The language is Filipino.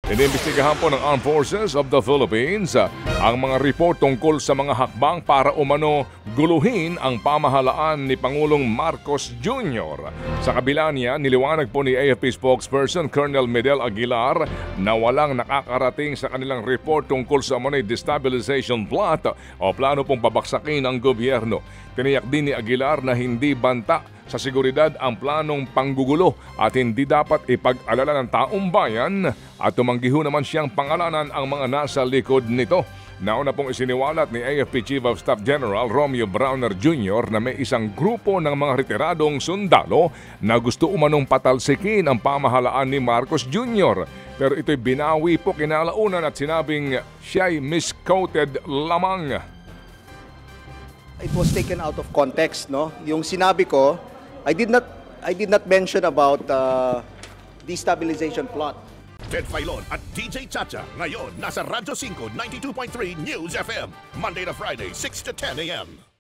Inimbestigahan po ng Armed Forces of the Philippines ang mga report tungkol sa mga hakbang para umano guluhin ang pamahalaan ni Pangulong Marcos Jr. Sa kabila niya, niliwanag po ni AFP spokesperson Colonel Medel Aguilar na walang nakakarating sa kanilang report tungkol sa umano'y destabilization plot o plano pong babaksakin ang gobyerno. Tiniyak din ni Aguilar na hindi banta sa seguridad ang planong panggugulo at hindi dapat ipag-alala ng taong bayan at tumanggiho naman siyang pangalanan ang mga nasa likod nito. Nauna pong isiniwalat ni AFP Chief of Staff General Romeo Browner Jr. na may isang grupo ng mga retiradong sundalo na gusto umanong patalsikin ang pamahalaan ni Marcos Jr. Pero ito'y binawi po kinalaunan at sinabing siya'y misquoted lamang. It was taken out of context, no? Yung sinabi ko, I did not mention about destabilization plot. Ted Filon at DJ Chacha ngayon nasa Radyo 5 92.3 News FM Monday to Friday 6 to 10 a.m.